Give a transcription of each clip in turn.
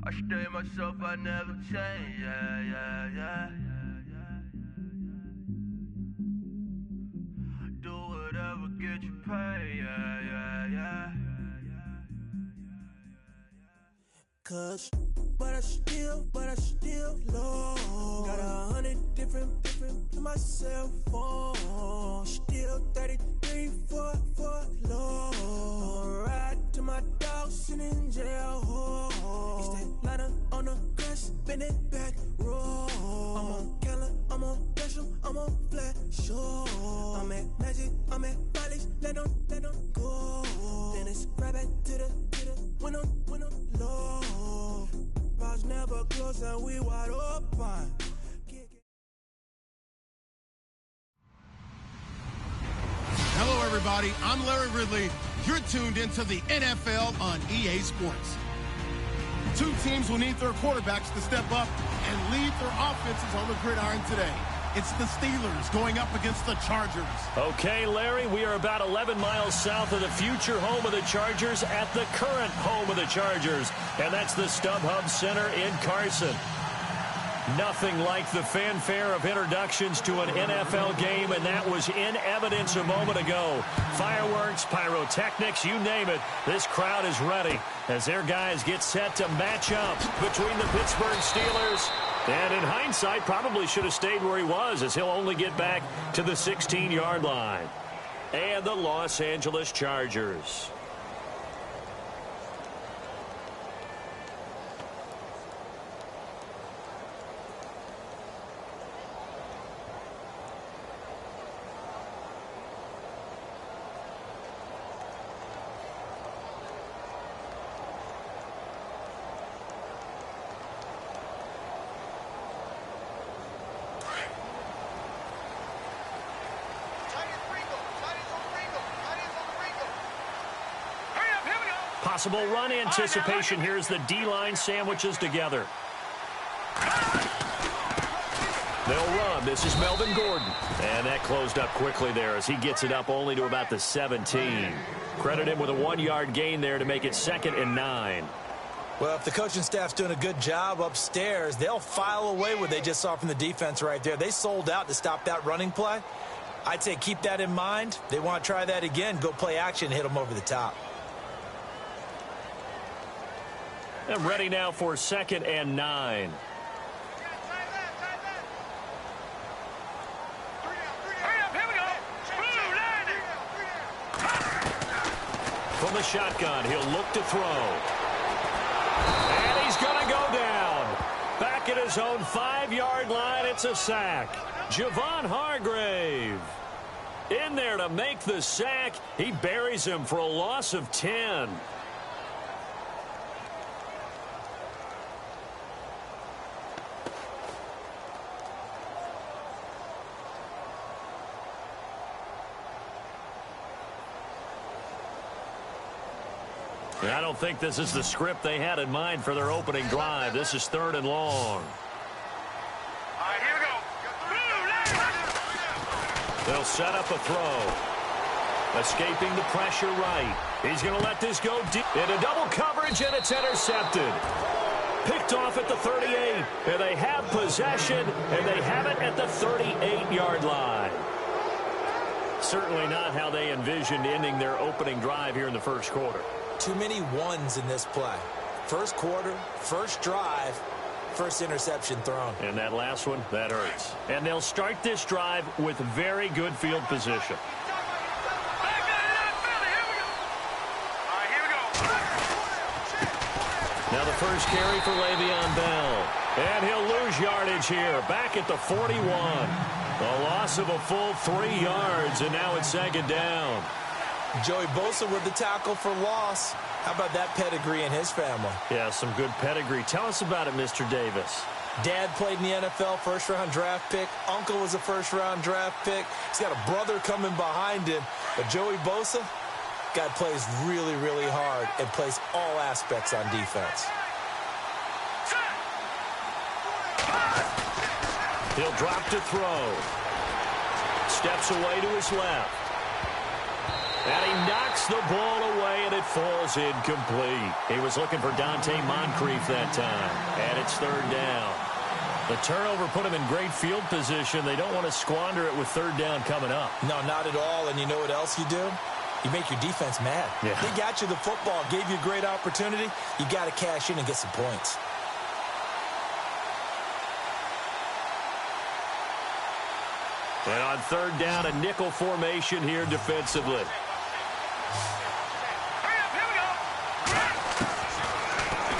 I stay myself, I never change, yeah. Do whatever, get you paid, yeah. Cause, but I still low. Got 100 different to my cell phone. Still 33 for low. I'ma ride to my dog sitting in jail. It's that ladder on the grass, spin it back, roll. I'm on Keller, I'm on Gresham, I'm on Flat Shore. I'm at Magic, I'm at Bally's, let them go. Then it's right back to the when I'm low. Bars never close and we wide open. Hello, everybody. I'm Larry Ridley. You're tuned into the NFL on EA Sports. Two teams will need their quarterbacks to step up and lead their offenses on the gridiron today. It's the Steelers going up against the Chargers. Okay, Larry, we are about 11 miles south of the future home of the Chargers at the current home of the Chargers, and that's the StubHub Center in Carson. Nothing like the fanfare of introductions to an NFL game, and that was in evidence a moment ago. Fireworks, pyrotechnics, you name it. This crowd is ready as their guys get set to match up between the Pittsburgh Steelers. And in hindsight, probably should have stayed where he was, as he'll only get back to the 16-yard line. And the Los Angeles Chargers. Possible run anticipation. Here's the D-line sandwiches together. They'll run. This is Melvin Gordon. And that closed up quickly there as he gets it up only to about the 17. Credit him with a 1-yard gain there to make it 2nd and 9. Well, if the coaching staff's doing a good job upstairs, they'll file away what they just saw from the defense right there. They sold out to stop that running play. I'd say keep that in mind. They want to try that again. Go play action, hit them over the top. And ready now for 2nd and 9. From the shotgun, he'll look to throw. And he's going to go down. Back at his own 5-yard line, it's a sack. Javon Hargrave in there to make the sack. He buries him for a loss of 10. I don't think this is the script they had in mind for their opening drive. This is 3rd and long. All right, here we go. They'll set up a throw. Escaping the pressure right. He's going to let this go deep into double coverage, and it's intercepted. Picked off at the 38. And they have possession, and they have it at the 38-yard line. Certainly not how they envisioned ending their opening drive here in the first quarter. Too many ones in this play. First quarter, first drive, first interception thrown. And that last one, that hurts. And they'll start this drive with very good field position. Now the first carry for Le'Veon Bell. And he'll lose yardage here. Back at the 41. A loss of a full 3 yards, and now it's 2nd down. Joey Bosa with the tackle for loss. How about that pedigree in his family? Yeah, some good pedigree. Tell us about it, Mr. Davis. Dad played in the NFL, first-round draft pick. Uncle was a first-round draft pick. He's got a brother coming behind him. But Joey Bosa, guy plays really, really hard and plays all aspects on defense. He'll drop to throw. Steps away to his left. And he knocks the ball away, and it falls incomplete. He was looking for Dante Moncrief that time, and it's third down. The turnover put him in great field position. They don't want to squander it with third down coming up. No, not at all. And you know what else you do? You make your defense mad. Yeah. They got you the football, gave you a great opportunity. You got to cash in and get some points. And on third down, a nickel formation here defensively.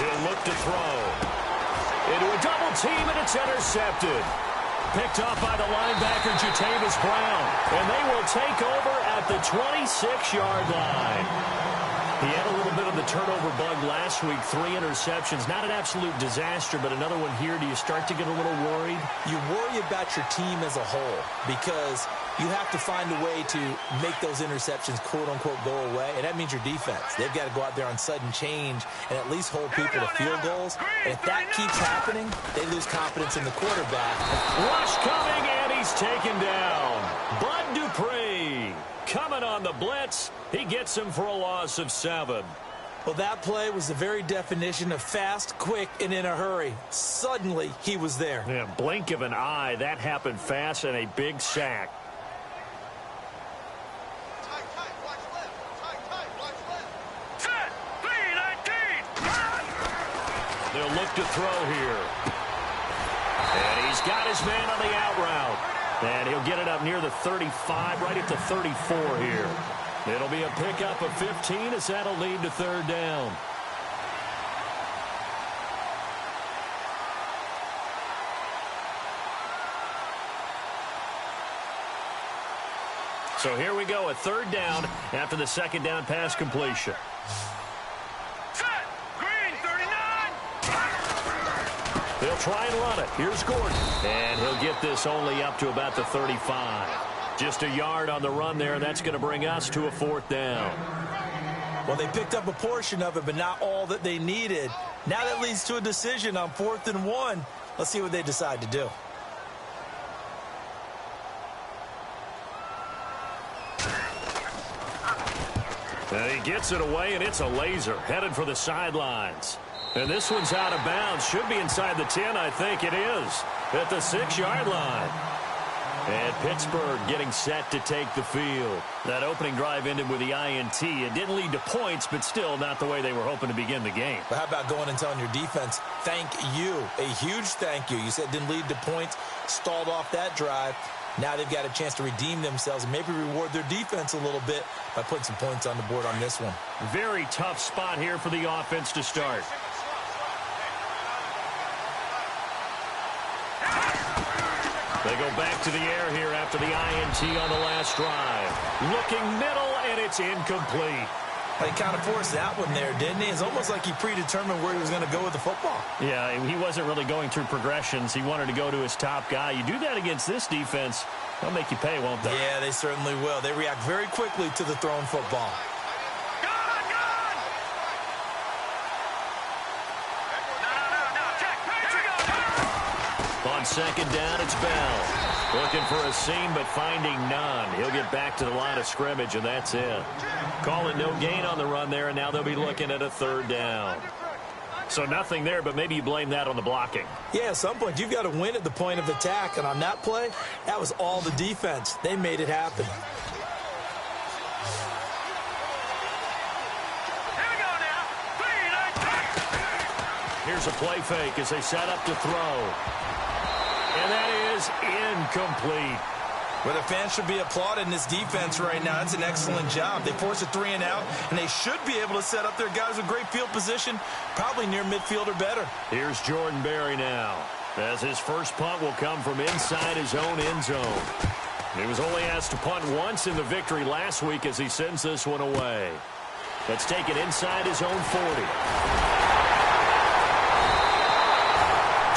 He'll look to throw. Into a double team, and it's intercepted. Picked off by the linebacker, Jatavis Brown. And they will take over at the 26-yard line. He had a little bit of the turnover bug last week, 3 interceptions. Not an absolute disaster, but another one here. Do you start to get a little worried? You worry about your team as a whole because you have to find a way to make those interceptions, quote-unquote, go away, and that means your defense. They've got to go out there on sudden change and at least hold people to field goals. And if that keeps happening, they lose confidence in the quarterback. Rush coming, and he's taken down. Bud Dupree coming on the blitz. He gets him for a loss of 7. Well, that play was the very definition of fast, quick, and in a hurry. Suddenly, he was there. Yeah, blink of an eye. That happened fast, and a big sack. They'll look to throw here. And he's got his man on the out route. And he'll get it up near the 35, right at the 34 here. It'll be a pickup of 15 as that'll lead to third down. So here we go, a third down after the second down pass completion. They'll try and run it. Here's Gordon. And he'll get this only up to about the 35. Just a yard on the run there. That's going to bring us to a fourth down. Well, they picked up a portion of it, but not all that they needed. Now that leads to a decision on 4th and 1. Let's see what they decide to do. And he gets it away, and it's a laser headed for the sidelines. And this one's out of bounds. Should be inside the 10, I think it is. At the 6-yard line. And Pittsburgh getting set to take the field. That opening drive ended with the INT. It didn't lead to points, but still not the way they were hoping to begin the game. But how about going and telling your defense, thank you, a huge thank you. You said it didn't lead to points, stalled off that drive. Now they've got a chance to redeem themselves and maybe reward their defense a little bit by putting some points on the board on this one. Very tough spot here for the offense to start. They go back to the air here after the INT on the last drive. Looking middle, and it's incomplete. He kind of forced that one there, didn't he? It's almost like he predetermined where he was going to go with the football. Yeah, he wasn't really going through progressions. He wanted to go to his top guy. You do that against this defense, they'll make you pay, won't they? Yeah, they certainly will. They react very quickly to the thrown football. On second down, it's Bell. Looking for a seam, but finding none. He'll get back to the line of scrimmage, and that's it. Calling no gain on the run there, and now they'll be looking at a third down. So nothing there, but maybe you blame that on the blocking. Yeah, at some point, you've got to win at the point of attack, and on that play, that was all the defense. They made it happen. Here's a play fake as they set up to throw. And that is incomplete. Well, the fans should be applauding this defense right now. That's an excellent job. They force a 3 and out, and they should be able to set up their guys with great field position, probably near midfield or better. Here's Jordan Berry now, as his first punt will come from inside his own end zone. He was only asked to punt once in the victory last week as he sends this one away. Let's take it inside his own 40.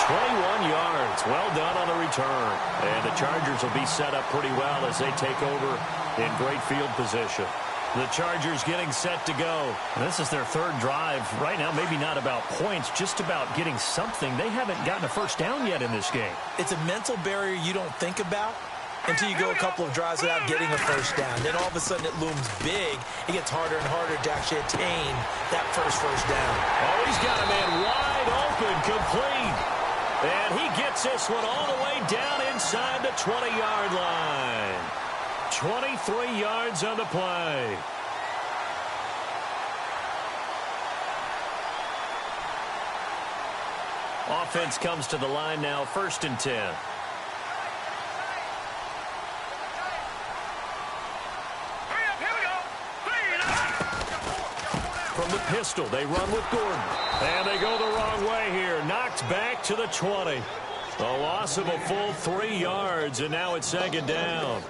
21 yards. Well done on the return. And the Chargers will be set up pretty well as they take over in great field position. The Chargers getting set to go. And this is their third drive. Right now, maybe not about points, just about getting something. They haven't gotten a first down yet in this game. It's a mental barrier you don't think about until you go a couple of drives without getting a first down. Then all of a sudden it looms big. It gets harder and harder to actually attain that first down. Oh, he's got a man wide open, complete. And he gets this one all the way down inside the 20-yard line. 23 yards on the play. Offense comes to the line now, 1st and 10. From the pistol, they run with Gordon. And they go the wrong way here. Knocked back to the 20. A loss of a full 3 yards, and now it's 2nd down.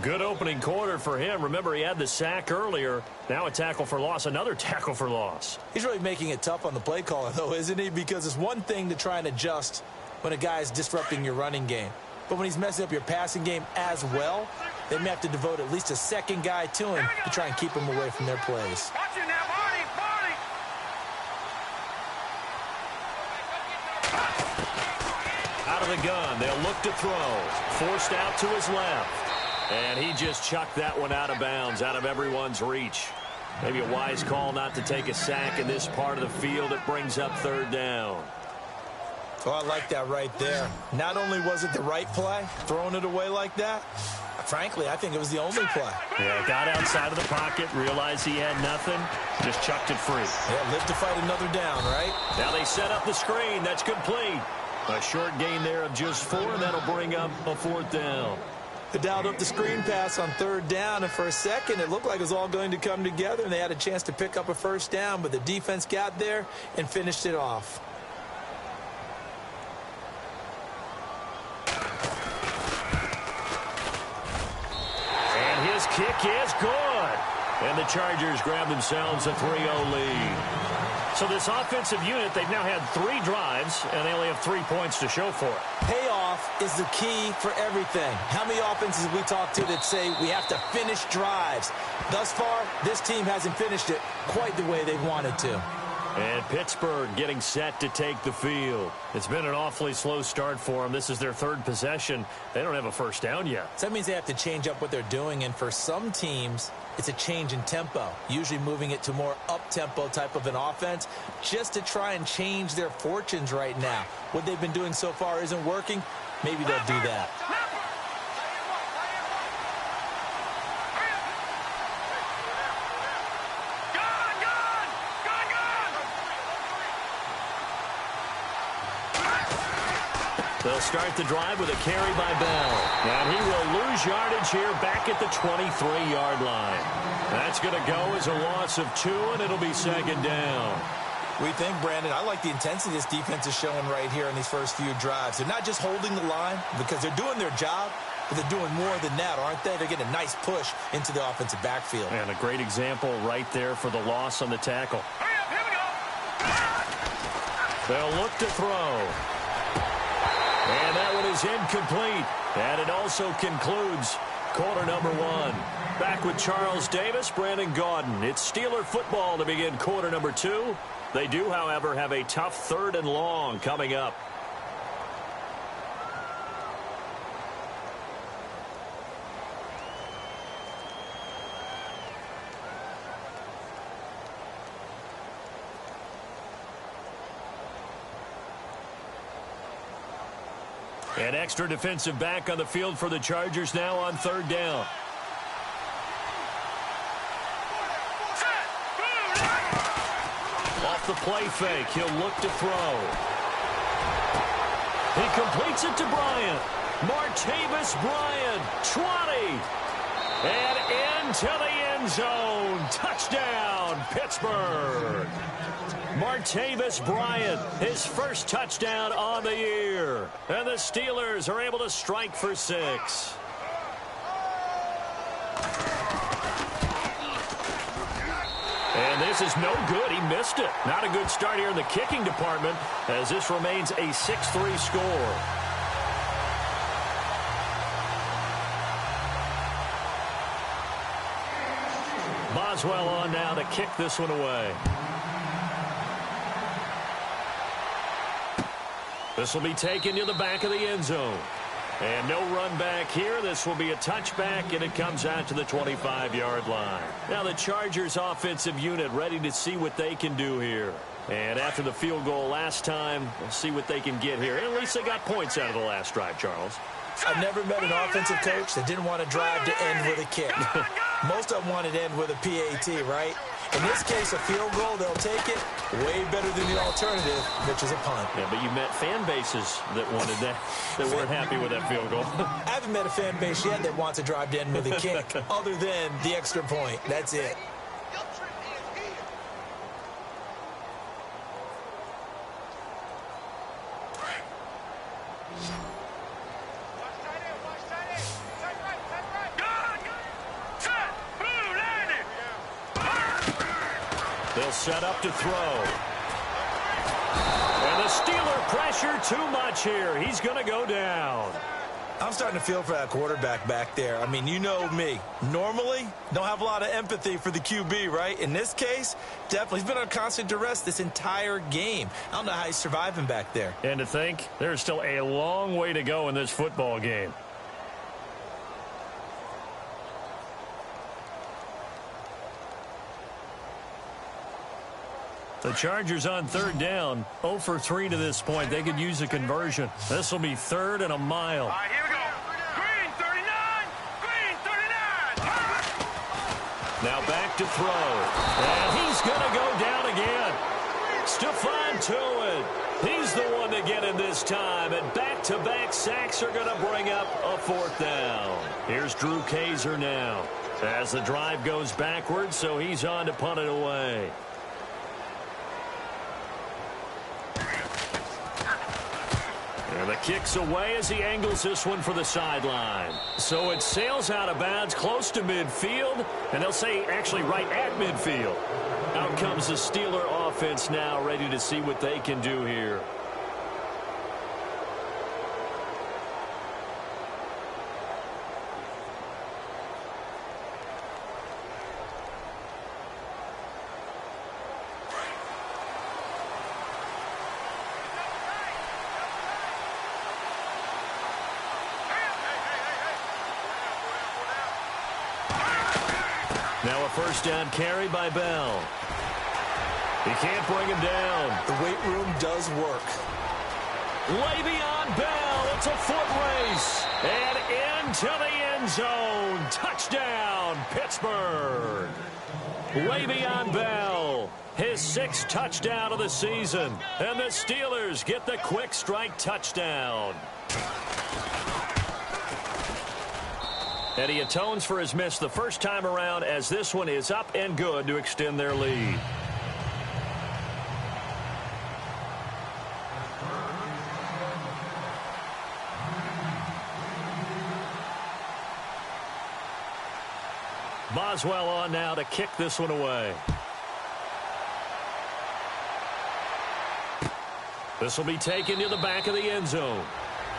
Good opening quarter for him. Remember, he had the sack earlier. Now a tackle for loss, another tackle for loss. He's really making it tough on the play caller, though, isn't he? Because it's one thing to try and adjust when a guy is disrupting your running game. But when he's messing up your passing game as well, they may have to devote at least a second guy to him to try and keep him away from their plays. Watch it now, Barney, Barney. Out of the gun, they'll look to throw. Forced out to his left. And he just chucked that one out of bounds, out of everyone's reach. Maybe a wise call not to take a sack in this part of the field. It brings up 3rd down. Oh, I like that right there. Not only was it the right play, throwing it away like that, frankly, I think it was the only play. Yeah, got outside of the pocket, realized he had nothing, just chucked it free. Yeah, live to fight another down, right? Now they set up the screen. That's complete. A short gain there of just 4, and that'll bring up a 4th down. They dialed up the screen pass on 3rd down, and for a second it looked like it was all going to come together, and they had a chance to pick up a first down, but the defense got there and finished it off. And his kick is good. And the Chargers grab themselves a 3-0 lead. So this offensive unit, they've now had 3 drives, and they only have 3 points to show for it. Payoff is the key for everything. How many offenses we talk to that say we have to finish drives? Thus far, this team hasn't finished it quite the way they wanted to. And Pittsburgh getting set to take the field. It's been an awfully slow start for them. This is their 3rd possession. They don't have a first down yet. So that means they have to change up what they're doing, and for some teams, it's a change in tempo, usually moving it to more up-tempo type of an offense just to try and change their fortunes right now. What they've been doing so far isn't working. Maybe they'll do that. They'll start the drive with a carry by Bell. And he will lose yardage here back at the 23-yard line. That's going to go as a loss of 2, and it'll be 2nd down. We think, Brandon, I like the intensity this defense is showing right here in these first few drives. They're not just holding the line because they're doing their job, but they're doing more than that, aren't they? They're getting a nice push into the offensive backfield. And a great example right there for the loss on the tackle. Hurry up, here we go. They'll look to throw. And that one is incomplete. And it also concludes quarter number 1. Back with Charles Davis, Brandon Gaudin. It's Steeler football to begin quarter number 2. They do, however, have a tough 3rd and long coming up. An extra defensive back on the field for the Chargers now on 3rd down. Off the play fake, he'll look to throw. He completes it to Bryant. Martavis Bryant, 20. And into the end zone. Touchdown, Pittsburgh. Martavis Bryant, his first touchdown on the year. And the Steelers are able to strike for 6. And this is no good. He missed it. Not a good start here in the kicking department as this remains a 6-3 score. Boswell on now to kick this one away. This will be taken to the back of the end zone. And no run back here. This will be a touchback, and it comes out to the 25-yard line. Now the Chargers offensive unit ready to see what they can do here. And after the field goal last time, we'll see what they can get here. And at least they got points out of the last drive, Charles. I've never met an offensive coach that didn't want to drive to end with a kick. Most of them wanted to end with a PAT, right? In this case, a field goal, they'll take it. Way better than the alternative, which is a punt. Yeah, but you met fan bases that wanted that, that weren't happy with that field goal. I haven't met a fan base yet that wants to drive to end with a kick, other than the extra point. That's it. They'll set up to throw. And the Steeler pressure too much here. He's going to go down. I'm starting to feel for that quarterback back there. I mean, you know me. Normally, don't have a lot of empathy for the QB, right? In this case, definitely. He's been on constant duress this entire game. I don't know how he's surviving back there. And to think, there's still a long way to go in this football game. The Chargers on third down, 0 for 3 to this point. They could use a conversion. This will be third and a mile. All right, here we go. Green 39. Green 39. Now back to throw. And he's going to go down again. Stephon Tuitt. He's the one to get in this time. And back-to-back sacks are going to bring up a fourth down. Here's Drew Kaiser now. As the drive goes backwards, so he's on to punt it away. And the kick's away as he angles this one for the sideline. So it sails out of bounds close to midfield, and they'll say actually right at midfield. Out comes the Steeler offense now, ready to see what they can do here. Now a first down carry by Bell. He can't bring him down. The weight room does work. Le'Veon Bell, it's a foot race. And into the end zone. Touchdown, Pittsburgh. Le'Veon Bell, his 6th touchdown of the season. And the Steelers get the quick strike touchdown. And he atones for his miss the first time around, as this one is up and good to extend their lead. Boswell on now to kick this one away. This will be taken to the back of the end zone.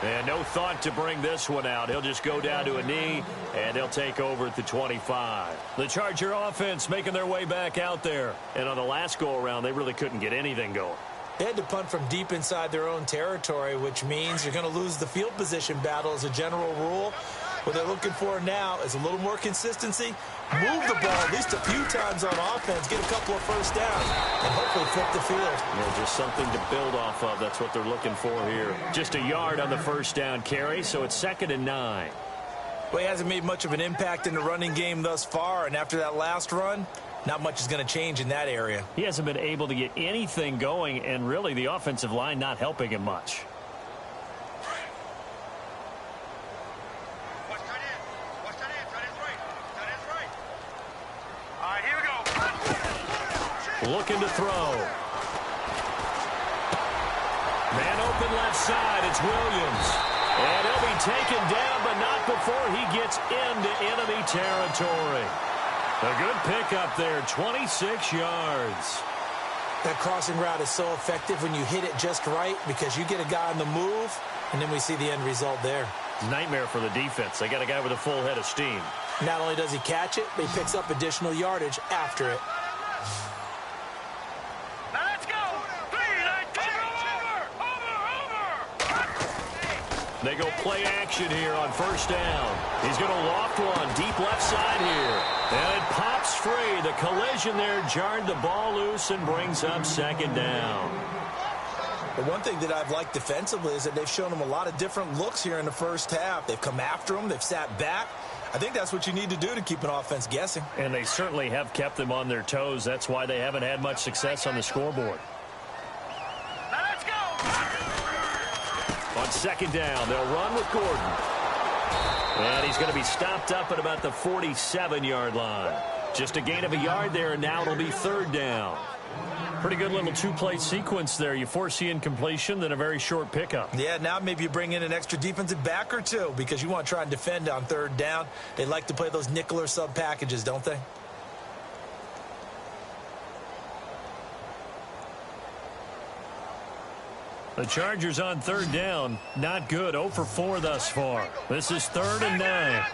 And no thought to bring this one out. He'll just go down to a knee, and they'll take over at the 25. The Charger offense making their way back out there. And on the last go-around, they really couldn't get anything going. They had to punt from deep inside their own territory, which means you're going to lose the field position battle as a general rule. What they're looking for now is a little more consistency. Move the ball at least a few times on offense. Get a couple of first downs and hopefully flip the field. Yeah, just something to build off of. That's what they're looking for here. Just a yard on the first down carry, so it's 2nd and 9. Well, he hasn't made much of an impact in the running game thus far, and after that last run, not much is going to change in that area. He hasn't been able to get anything going, and really the offensive line not helping him much. Looking to throw. Man open left side. It's Williams. And he'll be taken down, but not before he gets into enemy territory. A good pickup there, 26 yards. That crossing route is so effective when you hit it just right because you get a guy on the move, and then we see the end result there. Nightmare for the defense. They got a guy with a full head of steam. Not only does he catch it, but he picks up additional yardage after it. They go play action here on first down. He's going to loft one deep left side here. And it pops free. The collision there jarred the ball loose and brings up second down. The one thing that I've liked defensively is that they've shown them a lot of different looks here in the first half. They've come after them. They've sat back. I think that's what you need to do to keep an offense guessing. And they certainly have kept them on their toes. That's why they haven't had much success on the scoreboard. Let's go! On second down, they'll run with Gordon. And he's going to be stopped up at about the 47-yard line. Just a gain of a yard there, and now it'll be third down. Pretty good little two-play sequence there. You foresee incompletion, then a very short pickup. Yeah, now maybe you bring in an extra defensive back or two because you want to try and defend on third down. They like to play those nickel or sub packages, don't they? The Chargers on third down, not good. 0 for 4 thus far. This is 3rd and 9.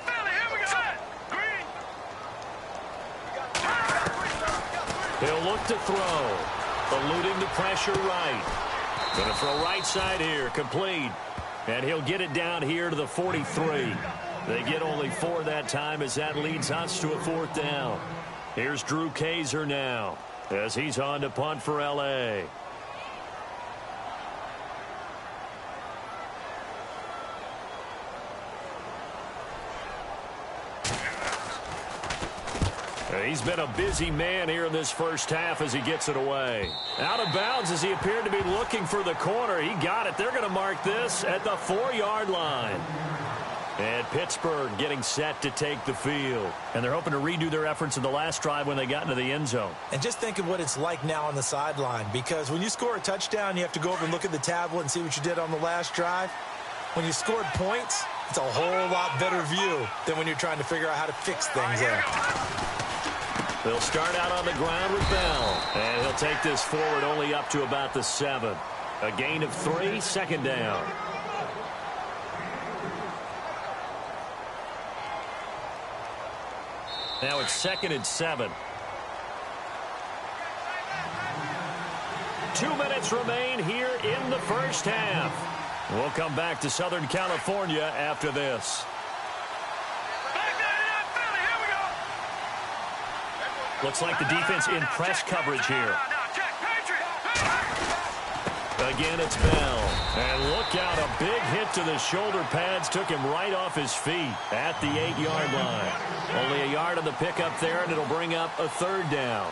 He'll look to throw. Eluding the pressure right. Going to throw right side here. Complete. And he'll get it down here to the 43. They get only 4 that time as that leads us to a 4th down. Here's Drew Kaiser now as he's on to punt for L.A. He's been a busy man here in this first half as he gets it away. Out of bounds as he appeared to be looking for the corner. He got it. They're going to mark this at the 4-yard line. And Pittsburgh getting set to take the field. And they're hoping to redo their efforts in the last drive when they got into the end zone. And just think of what it's like now on the sideline. Because when you score a touchdown, you have to go over and look at the tablet and see what you did on the last drive. When you scored points, it's a whole lot better view than when you're trying to figure out how to fix things there. They'll start out on the ground with Bell. And he'll take this forward only up to about the 7. A gain of 3, second down. Now it's 2nd and 7. 2 minutes remain here in the first half. We'll come back to Southern California after this. Looks like the defense in press coverage here. Again, it's Bell. And look out, a big hit to the shoulder pads. Took him right off his feet at the 8-yard line. Only a yard on the pickup there, and it'll bring up a 3rd down.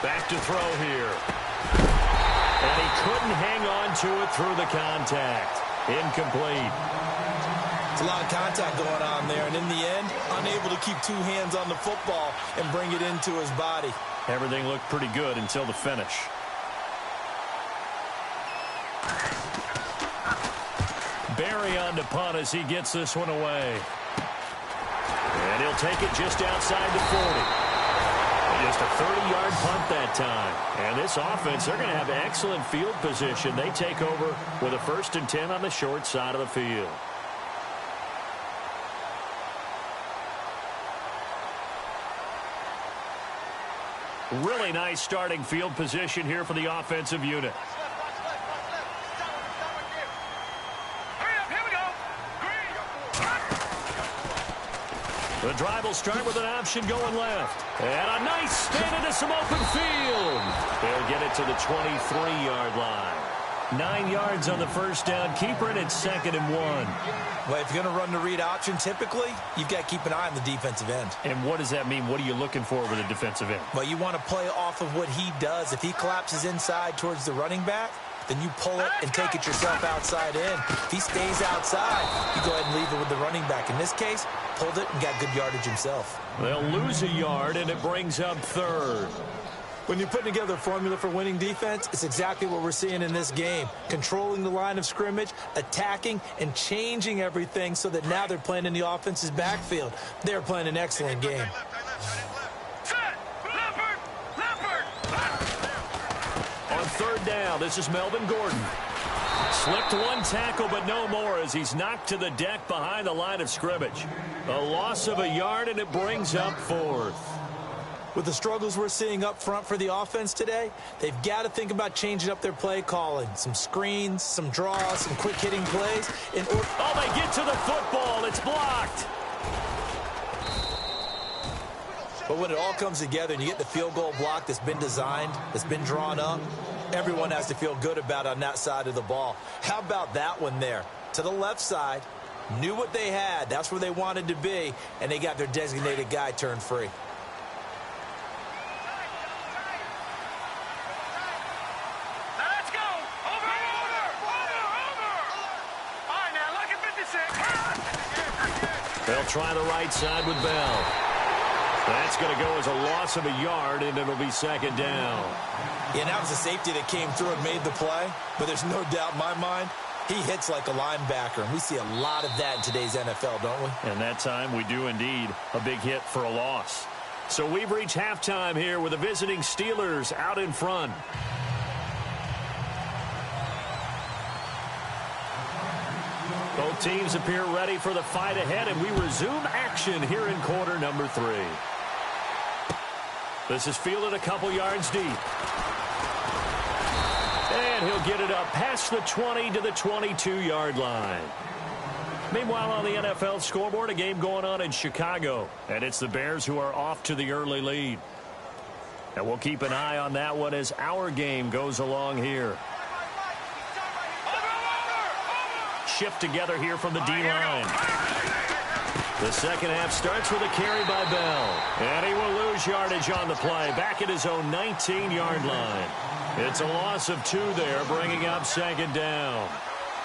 Back to throw here. And he couldn't hang on to it through the contact. Incomplete. It's a lot of contact going on there, and in the end, unable to keep 2 hands on the football and bring it into his body. Everything looked pretty good until the finish. Barry on to punt as he gets this one away. And he'll take it just outside the 40. Just a 30-yard punt that time. And this offense, they're going to have excellent field position. They take over with a 1st and 10 on the short side of the field. Really nice starting field position here for the offensive unit. The drive will start with an option going left. And a nice spin into some open field. They'll get it to the 23-yard line. 9 yards on the first down. Keeper, and it's 2nd and 1. Well, if you're going to run the read option, typically, you've got to keep an eye on the defensive end. And what does that mean? What are you looking for with a defensive end? Well, you want to play off of what he does. If he collapses inside towards the running back, then you pull it and take it yourself outside in. If he stays outside, you go ahead and leave it with the running back. In this case, pulled it and got good yardage himself. They'll lose a yard, and it brings up 3rd. When you're putting together a formula for winning defense, it's exactly what we're seeing in this game. Controlling the line of scrimmage, attacking, and changing everything so that now they're playing in the offense's backfield. They're playing an excellent game. On third down, this is Melvin Gordon. Slipped one tackle, but no more as he's knocked to the deck behind the line of scrimmage. A loss of a yard, and it brings up fourth. With the struggles we're seeing up front for the offense today, they've got to think about changing up their play calling. Some screens, some draws, some quick hitting plays. Oh, they get to the football. It's blocked. But when it all comes together and you get the field goal block that's been designed, that's been drawn up, everyone has to feel good about on that side of the ball. How about that one there? To the left side, knew what they had. That's where they wanted to be, and they got their designated guy turned free. They'll try the right side with Bell. That's going to go as a loss of a yard, and it'll be second down. Yeah, that was a safety that came through and made the play, but there's no doubt in my mind he hits like a linebacker, and we see a lot of that in today's NFL, don't we? And that time we do indeed. A big hit for a loss. So we've reached halftime here with the visiting Steelers out in front. Both teams appear ready for the fight ahead, and we resume action here in quarter number 3. This is fielded a couple yards deep. And he'll get it up past the 20 to the 22-yard line. Meanwhile, on the NFL scoreboard, a game going on in Chicago, and it's the Bears who are off to the early lead. And we'll keep an eye on that one as our game goes along here. Shift together here from the D-line. The second half starts with a carry by Bell. And he will lose yardage on the play, back at his own 19-yard line. It's a loss of 2 there, bringing up second down.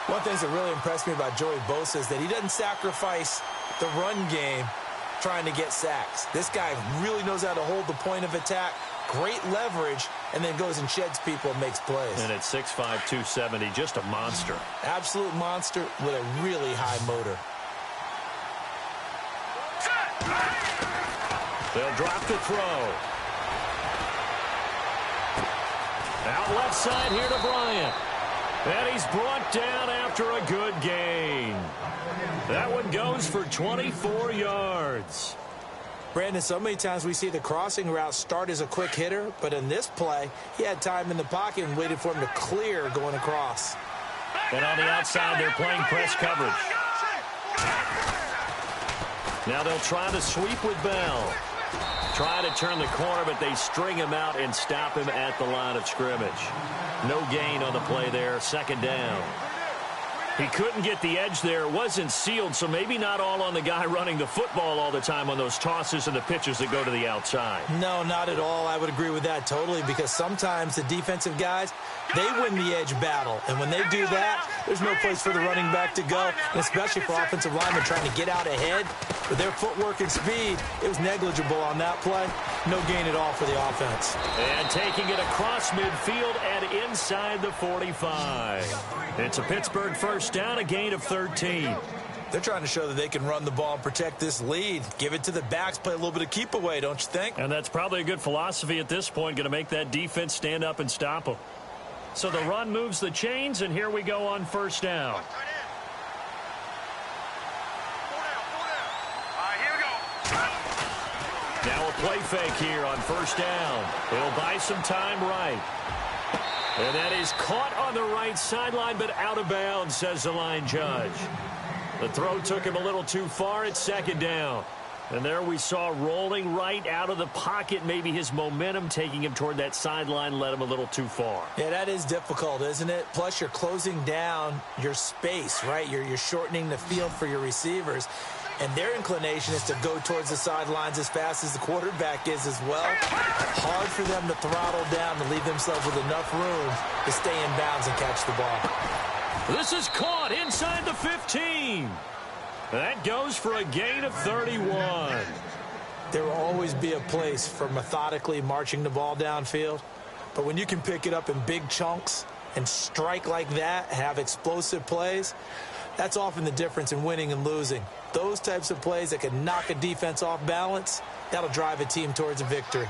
One thing that really impressed me about Joey Bosa is that he doesn't sacrifice the run game trying to get sacks. This guy really knows how to hold the point of attack, great leverage, and then goes and sheds people and makes plays. And at 6'5", 270, just a monster. Absolute monster with a really high motor. They'll drop the throw. Out left side here to Bryant. And he's brought down after a good gain. That one goes for 24 yards. Brandon, so many times we see the crossing route start as a quick hitter, but in this play, he had time in the pocket and waited for him to clear going across. And on the outside, they're playing press coverage. Now they'll try to sweep with Bell. Try to turn the corner, but they string him out and stop him at the line of scrimmage. No gain on the play there, second down. He couldn't get the edge there. It wasn't sealed, so maybe not all on the guy running the football all the time on those tosses and the pitches that go to the outside. No, not at all. I would agree with that totally, because sometimes the defensive guys, they win the edge battle. And when they do that, there's no place for the running back to go, and especially for offensive linemen trying to get out ahead. With their footwork and speed, it was negligible on that play. No gain at all for the offense. And taking it across midfield and inside the 45. It's a Pittsburgh first down, a gain of 13. They're trying to show that they can run the ball and protect this lead. Give it to the backs, play a little bit of keep away, don't you think? And that's probably a good philosophy at this point, going to make that defense stand up and stop them. So the run moves the chains, and here we go on first down. Now a play fake here on first down. He'll buy some time right. And that is caught on the right sideline, but out of bounds, says the line judge. The throw took him a little too far. It's second down. And there we saw rolling right out of the pocket. Maybe his momentum taking him toward that sideline led him a little too far. Yeah, that is difficult, isn't it? Plus, you're closing down your space, right? You're shortening the field for your receivers. And their inclination is to go towards the sidelines as fast as the quarterback is as well. Hard for them to throttle down to leave themselves with enough room to stay in bounds and catch the ball. This is caught inside the 15. That goes for a gain of 31. there will always be a place for methodically marching the ball downfield. But when you can pick it up in big chunks and strike like that, have explosive plays, that's often the difference in winning and losing. Those types of plays that can knock a defense off balance, that'll drive a team towards a victory.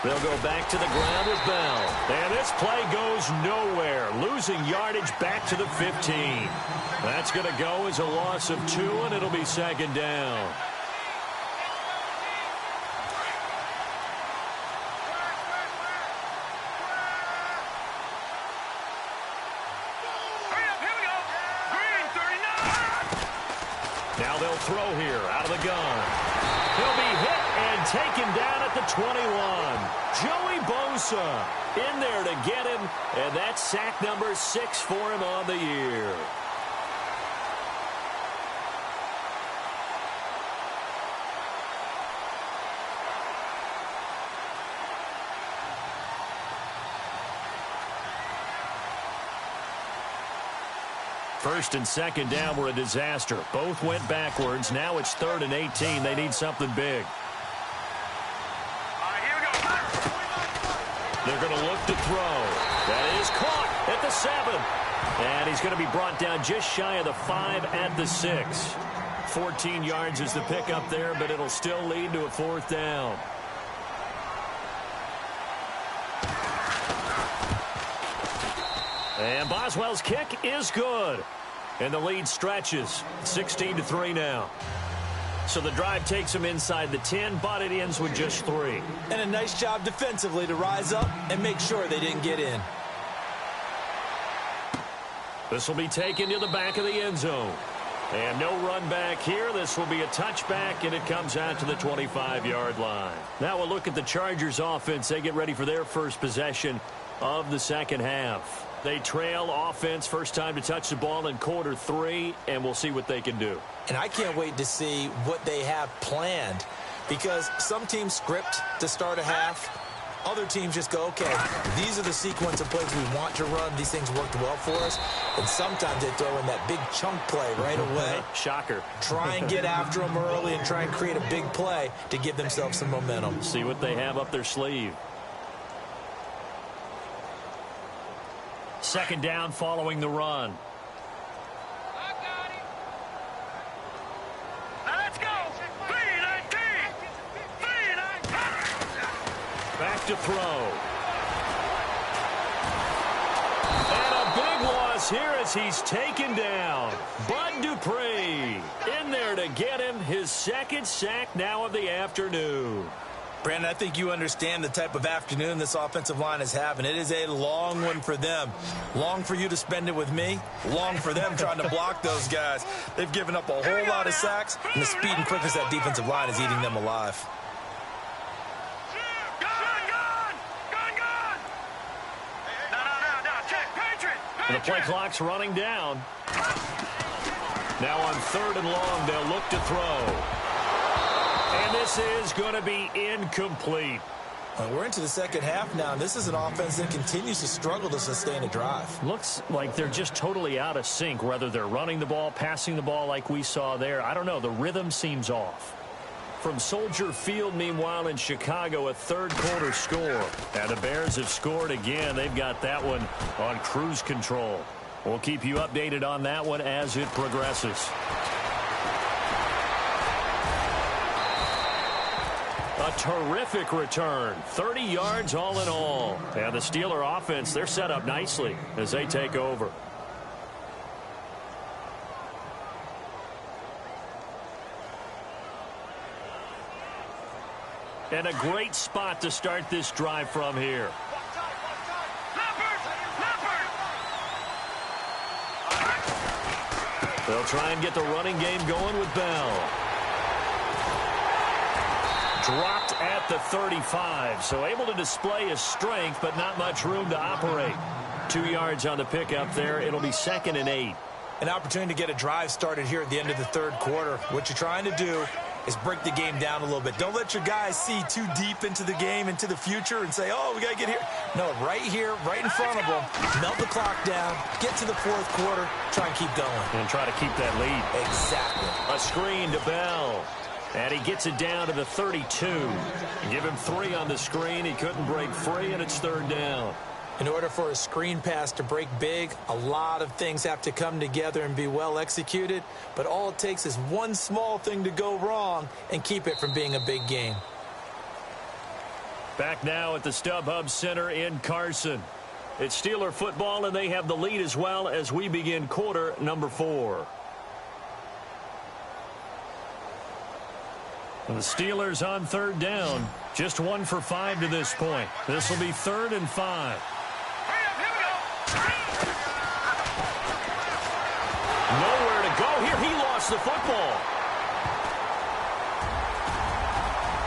They'll go back to the ground with Bell. And this play goes nowhere, losing yardage back to the 15. That's going to go as a loss of 2, and it'll be second down. Now they'll throw here out of the gun. He'll be hit and taken down at the 21. Joey Bosa in there to get him, and that's sack number 6 for him on the year. First and second down were a disaster. Both went backwards. Now it's 3rd and 18. They need something big. They're going to look to throw. That is caught at the 7. And he's going to be brought down just shy of the 5 at the 6. 14 yards is the pickup there, but it'll still lead to a 4th down. And Boswell's kick is good. And the lead stretches. 16-3 now. So the drive takes them inside the 10, but it ends with just 3. And a nice job defensively to rise up and make sure they didn't get in. This will be taken to the back of the end zone. And no run back here. This will be a touchback, and it comes out to the 25-yard line. Now we'll look at the Chargers offense. They get ready for their first possession of the second half. They trail offense, first time to touch the ball in quarter 3, and we'll see what they can do. And I can't wait to see what they have planned, because some teams script to start a half. Other teams just go, okay, these are the sequence of plays we want to run. These things worked well for us. And sometimes they throw in that big chunk play right away. Shocker. Try and get after them early and try and create a big play to give themselves some momentum. See what they have up their sleeve. Second down following the run. Let's go. 3-19. Back to throw. And a big loss here as he's taken down. Bud Dupree in there to get him his second sack now of the afternoon. Brandon, I think you understand the type of afternoon this offensive line is having. It is a long one for them. Long for you to spend it with me. Long for them trying to block those guys. They've given up a whole lot of sacks, and the speed and quickness of that defensive line is eating them alive. And the play clock's running down. Now on 3rd and long, they'll look to throw. And this is going to be incomplete. Well, we're into the second half now, and this is an offense that continues to struggle to sustain a drive. Looks like they're just totally out of sync, whether they're running the ball, passing the ball like we saw there. I don't know. The rhythm seems off. From Soldier Field, meanwhile, in Chicago, a third-quarter score. And the Bears have scored again. They've got that one on cruise control. We'll keep you updated on that one as it progresses. A terrific return. 30 yards all in all. And the Steeler offense, they're set up nicely as they take over. And a great spot to start this drive from here. They'll try and get the running game going with Bell. Dropped at the 35, so able to display his strength, but not much room to operate. 2 yards on the pickup there. It'll be 2nd and 8. An opportunity to get a drive started here at the end of the third quarter. What you're trying to do is break the game down a little bit. Don't let your guys see too deep into the game, into the future, and say, oh, we got to get here. No, right here, right in front of them, melt the clock down, get to the fourth quarter, try and keep going. And try to keep that lead. Exactly. A screen to Bell. And he gets it down to the 32. Give him 3 on the screen. He couldn't break free, and it's third down. In order for a screen pass to break big, a lot of things have to come together and be well executed. But all it takes is one small thing to go wrong and keep it from being a big game. Back now at the StubHub Center in Carson. It's Steeler football, and they have the lead as well as we begin quarter number 4. The Steelers on third down. Just 1 for 5 to this point. This will be 3rd and 5. Nowhere to go here. He lost the football.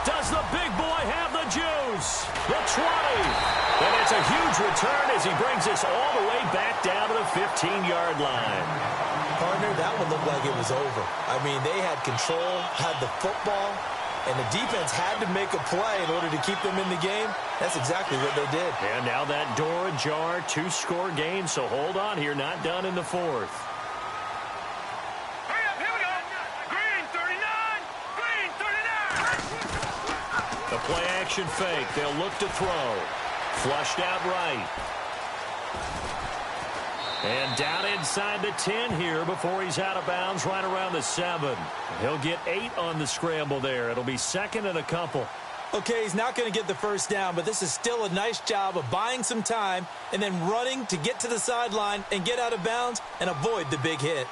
Does the big boy have the juice? The 20. And it's a huge return as he brings us all the way back down to the 15-yard line. Partner, that one looked like it was over. I mean, they had control, had the football, and the defense had to make a play in order to keep them in the game. That's exactly what they did. And now that door ajar, 2-score game, so hold on here, not done in the 4th. Hurry up, here we go. Green 39. Green 39. The play action fake. They'll look to throw. Flushed out right. And down inside the 10 here before he's out of bounds right around the 7. He'll get 8 on the scramble there. It'll be 2nd and a couple. Okay, he's not going to get the first down, but this is still a nice job of buying some time and then running to get to the sideline and get out of bounds and avoid the big hit.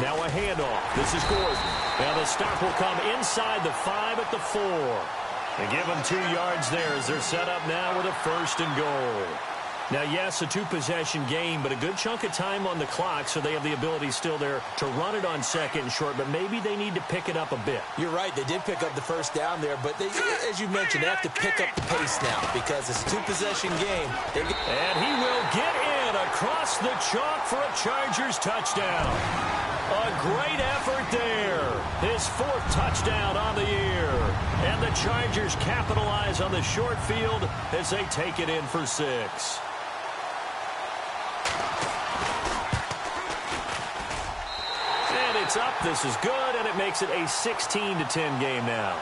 Now a handoff. This is Gordon. Now the stop will come inside the 5 at the 4. They give them 2 yards there as they're set up now with a 1st and goal. Now, yes, a 2-possession game, but a good chunk of time on the clock, so they have the ability still there to run it on 2nd and short, but maybe they need to pick it up a bit. You're right. They did pick up the first down there, but they, as you mentioned, they have to pick up the pace now because it's a 2-possession game. And he will get in across the chalk for a Chargers touchdown. A great effort there. His 4th touchdown on the year. And the Chargers capitalize on the short field as they take it in for 6. And it's up. This is good, and it makes it a 16-10 game now.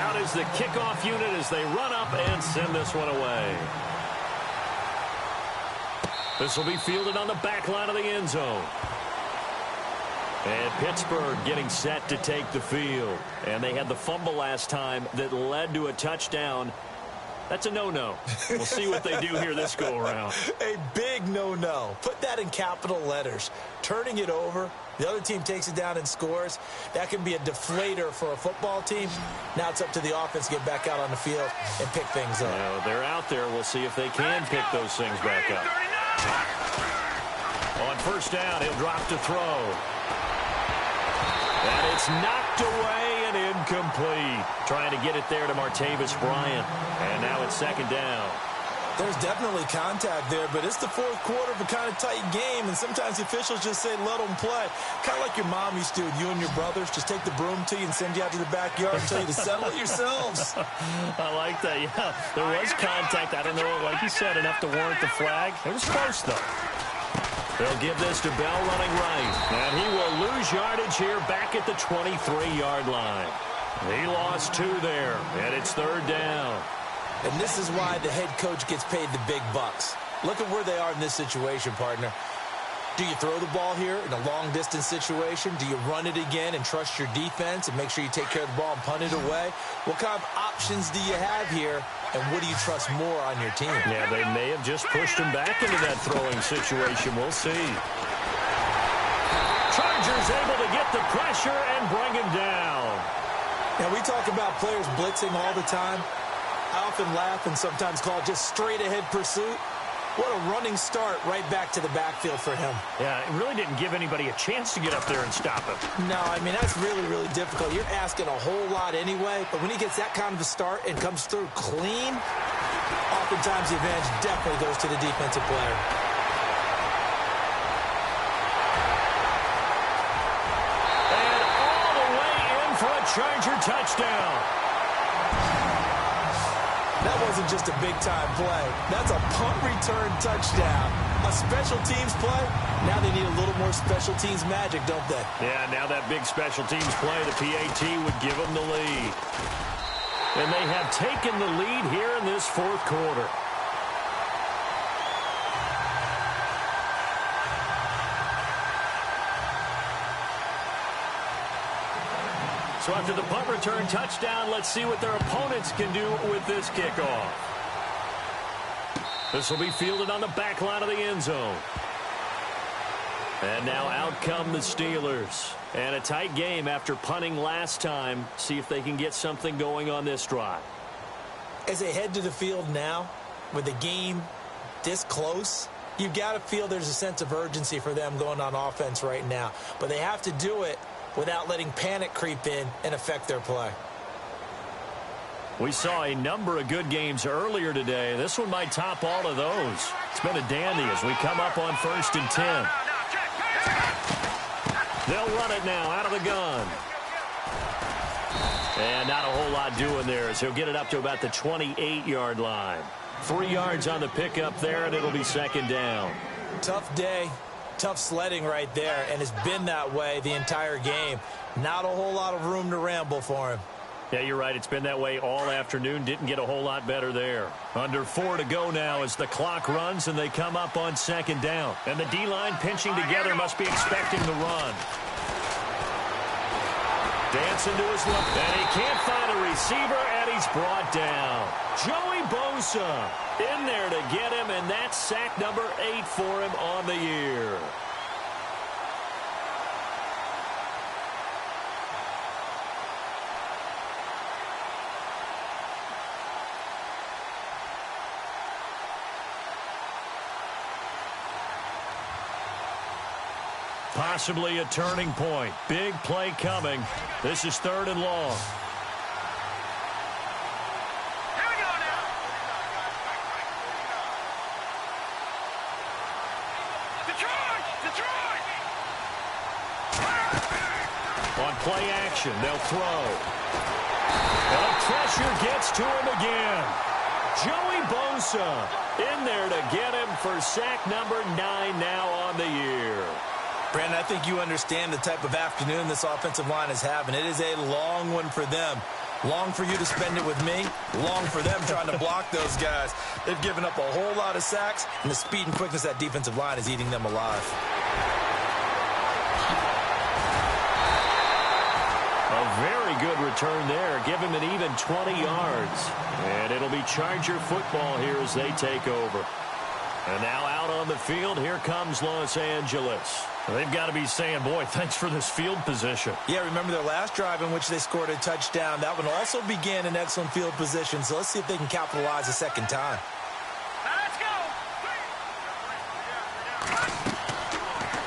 Out is the kickoff unit as they run up and send this one away. This will be fielded on the back line of the end zone. And Pittsburgh getting set to take the field. And they had the fumble last time that led to a touchdown. That's a no-no. We'll see what they do here this go-around. A big no-no. Put that in capital letters. Turning it over, the other team takes it down and scores. That can be a deflator for a football team. Now it's up to the offense to get back out on the field and pick things up. Well, they're out there. We'll see if they can pick those things back up. On 1st down, he'll drop to throw. And it's knocked away and incomplete. Trying to get it there to Martavis Bryant. And now it's 2nd down. There's definitely contact there, but it's the 4th quarter of a kind of tight game, and sometimes the officials just say, let them play. Kind of like your mom used to with you and your brothers. Just take the broom to you and send you out to the backyard and tell you to settle it yourselves. I like that, yeah. There was contact. I don't know, like you said, enough to warrant the flag. It was close, though. They'll give this to Bell running right. And he will lose yardage here back at the 23-yard line. He lost 2 there, and it's 3rd down. And this is why the head coach gets paid the big bucks. Look at where they are in this situation, partner. Do you throw the ball here in a long-distance situation? Do you run it again and trust your defense and make sure you take care of the ball and punt it away? What kind of options do you have here, and what do you trust more on your team? Yeah, they may have just pushed him back into that throwing situation. We'll see. Chargers able to get the pressure and bring him down. Now, we talk about players blitzing all the time. I often laugh and sometimes call it just straight-ahead pursuit. What a running start right back to the backfield for him. Yeah, it really didn't give anybody a chance to get up there and stop him. No, I mean, that's really, really difficult. You're asking a whole lot anyway, but when he gets that kind of a start and comes through clean, oftentimes the advantage definitely goes to the defensive player. And all the way in for a Charger touchdown. That wasn't just a big-time play. That's a punt return touchdown. A special teams play, now they need a little more special teams magic, don't they? Yeah, now that big special teams play, the PAT would give them the lead. And they have taken the lead here in this fourth quarter. So after the punt return touchdown, let's see what their opponents can do with this kickoff. This will be fielded on the back line of the end zone. And now out come the Steelers. And a tight game after punting last time. See if they can get something going on this drive. As they head to the field now, with the game this close, you've got to feel there's a sense of urgency for them going on offense right now. But they have to do it without letting panic creep in and affect their play. We saw a number of good games earlier today. This one might top all of those. It's been a dandy as we come up on 1st and 10. They'll run it now out of the gun. And not a whole lot doing there as he'll get it up to about the 28-yard line. 3 yards on the pickup there, and it'll be 2nd down. Tough day. Tough sledding right there, and it's been that way the entire game. Not a whole lot of room to ramble for him. Yeah, you're right. It's been that way all afternoon. Didn't get a whole lot better there. Under 4 to go now as the clock runs, and they come up on 2nd down. And the D-line pinching together must be expecting the run. Dancing to his left, and he can't find a receiver, and he's brought down. Joey Bosa in there to get him, and that's sack number 8 for him on the year. Possibly a turning point. Big play coming. This is 3rd and long. Here we go now. Detroit! On play action, they'll throw. And the pressure gets to him again. Joey Bosa in there to get him for sack number 9 now on the year. Brandon, I think you understand the type of afternoon this offensive line is having. It is a long one for them. Long for you to spend it with me. Long for them trying to block those guys. They've given up a whole lot of sacks, and the speed and quickness of that defensive line is eating them alive. A very good return there. Give him an even 20 yards. And it'll be Charger football here as they take over. And now out on the field, here comes Los Angeles. They've got to be saying, boy, thanks for this field position. Yeah, remember their last drive in which they scored a touchdown. That one also began in excellent field position, so let's see if they can capitalize a second time. Let's go.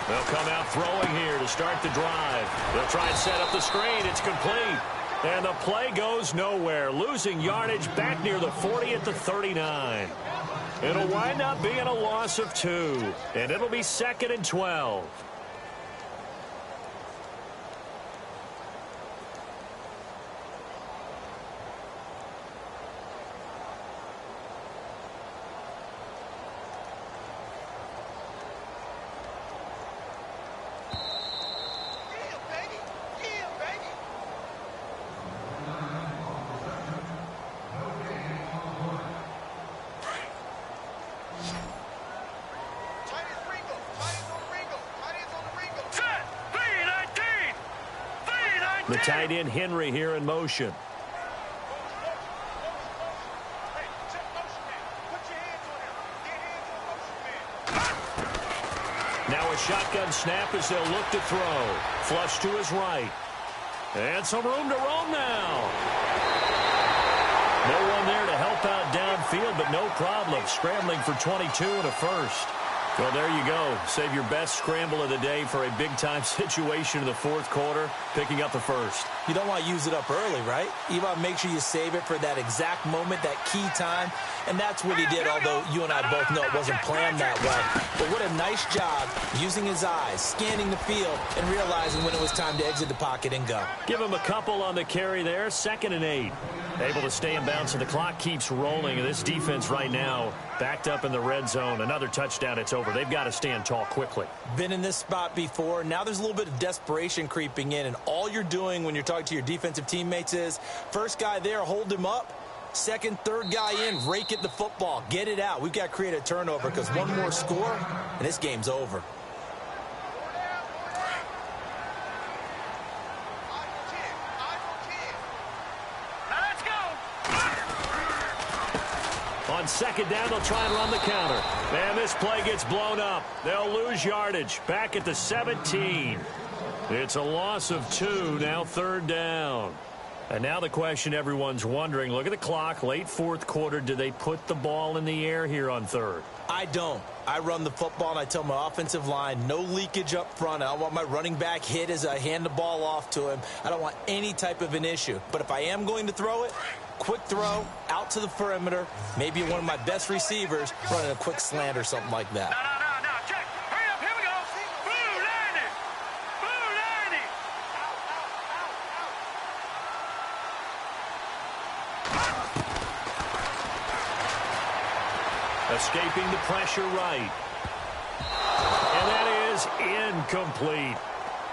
They'll come out throwing here to start the drive. They'll try and set up the screen. It's complete. And the play goes nowhere. Losing yardage back near the 40 at the 39. It'll wind up being a loss of 2. And it'll be 2nd and 12. The tight end Henry here in motion. Now a shotgun snap as they'll look to throw. Flush to his right. And some room to roam now. No one there to help out downfield. field, but no problem. Scrambling for 22 and a first. Well, there you go. Save your best scramble of the day for a big-time situation in the fourth quarter, picking up the first. You don't want to use it up early, right? You want to make sure you save it for that exact moment, that key time. And that's what he did, although you and I both know it wasn't planned that way. But what a nice job using his eyes, scanning the field, and realizing when it was time to exit the pocket and go. Give him a couple on the carry there, 2nd and 8. Able to stay in bounds, and the clock keeps rolling. And this defense right now backed up in the red zone. Another touchdown, it's over. They've got to stand tall quickly. Been in this spot before. Now there's a little bit of desperation creeping in, and all you're doing when you're talking to your defensive teammates is, first guy there, hold him up. Second, third guy in, rake at the football. Get it out. We've got to create a turnover because one more score, and this game's over. On 2nd down, they'll try and run the counter. And this play gets blown up. They'll lose yardage. Back at the 17. It's a loss of 2, now 3rd down. And now the question everyone's wondering, look at the clock, late 4th quarter, do they put the ball in the air here on 3rd? I don't. I run the football, and I tell my offensive line, no leakage up front. I don't want my running back hit as I hand the ball off to him. I don't want any type of an issue. But if I am going to throw it, quick throw, out to the perimeter, maybe one of my best receivers running a quick slant or something like that. No, check. Hurry up, here we go. Boo, 90. Boo, 90. Escaping the pressure right. And that is incomplete.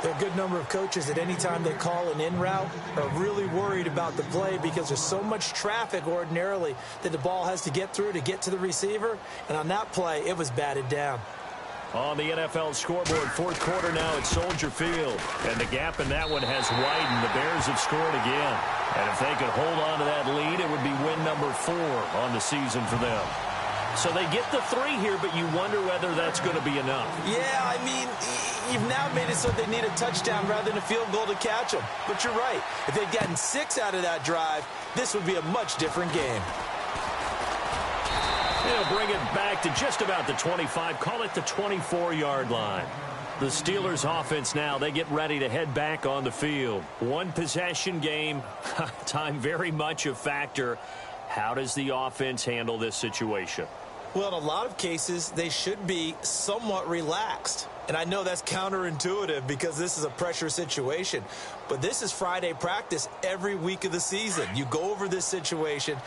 There are a good number of coaches at any time they call an in route are really worried about the play because there's so much traffic ordinarily that the ball has to get through to get to the receiver. And on that play, it was batted down. On the NFL scoreboard, 4th quarter now at Soldier Field. And the gap in that one has widened. The Bears have scored again. And if they could hold on to that lead, it would be win number 4 on the season for them. So they get the 3 here, but you wonder whether that's going to be enough. Yeah, I mean, you've now made it so they need a touchdown rather than a field goal to catch them. But you're right. If they'd gotten 6 out of that drive, this would be a much different game. They'll bring it back to just about the 25, call it the 24-yard line. The Steelers offense now, they get ready to head back on the field. One possession game, time very much a factor. How does the offense handle this situation? Well, in a lot of cases, they should be somewhat relaxed. And I know that's counterintuitive because this is a pressure situation. But this is Friday practice every week of the season. You go over this situation,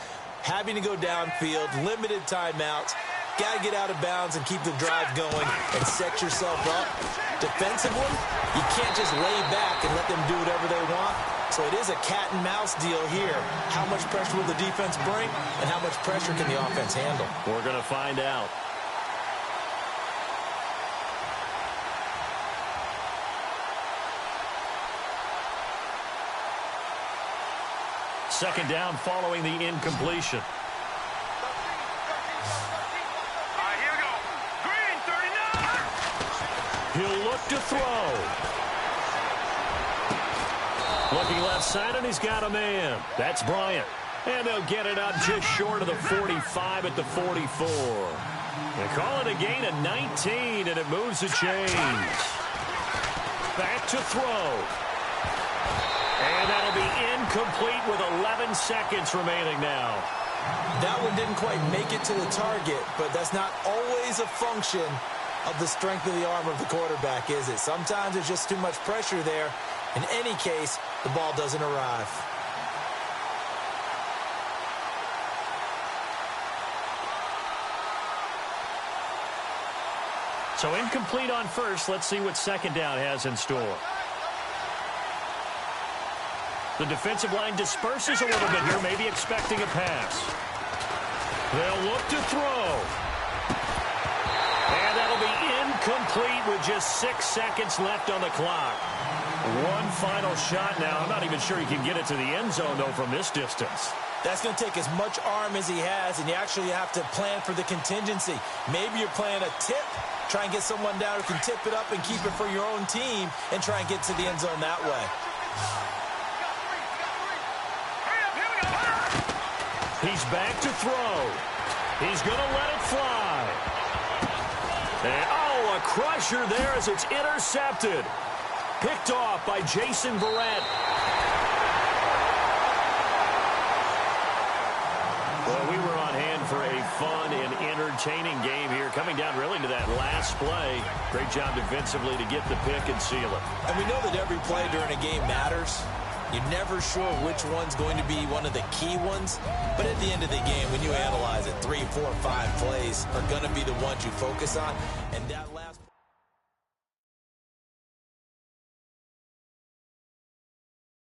having to go downfield, limited timeouts, got to get out of bounds and keep the drive going and set yourself up. Defensively, you can't just lay back and let them do whatever they want. So it is a cat and mouse deal here. How much pressure will the defense bring and how much pressure can the offense handle? We're going to find out. Second down following the incompletion. All right, here we go. Green, 39. He'll look to throw. Looking left side, and he's got a man. That's Bryant. And they'll get it up just short of the 45 at the 44. They call it a gain of 19, and it moves the chains. Back to throw. And that'll be incomplete with 11 seconds remaining now. That one didn't quite make it to the target, but that's not always a function of the strength of the arm of the quarterback, is it? Sometimes there's just too much pressure there. In any case, the ball doesn't arrive. So incomplete on first. Let's see what second down has in store. The defensive line disperses a little bit here, maybe expecting a pass. They'll look to throw. And that'll be incomplete with just 6 seconds left on the clock. One final shot now. I'm not even sure he can get it to the end zone, though, from this distance. That's going to take as much arm as he has, and you actually have to plan for the contingency. Maybe you're playing a tip, try and get someone down who can tip it up and keep it for your own team and try and get to the end zone that way. Hurry up, here we go. He's back to throw. He's going to let it fly. And, oh, a crusher there as it's intercepted. Picked off by Jason Verrett. Well, we were on hand for a fun and entertaining game here, coming down really to that last play. Great job defensively to get the pick and seal it. And we know that every play during a game matters. You're never sure which one's going to be one of the key ones. But at the end of the game, when you analyze it, 3, 4, 5 plays are going to be the ones you focus on. And that last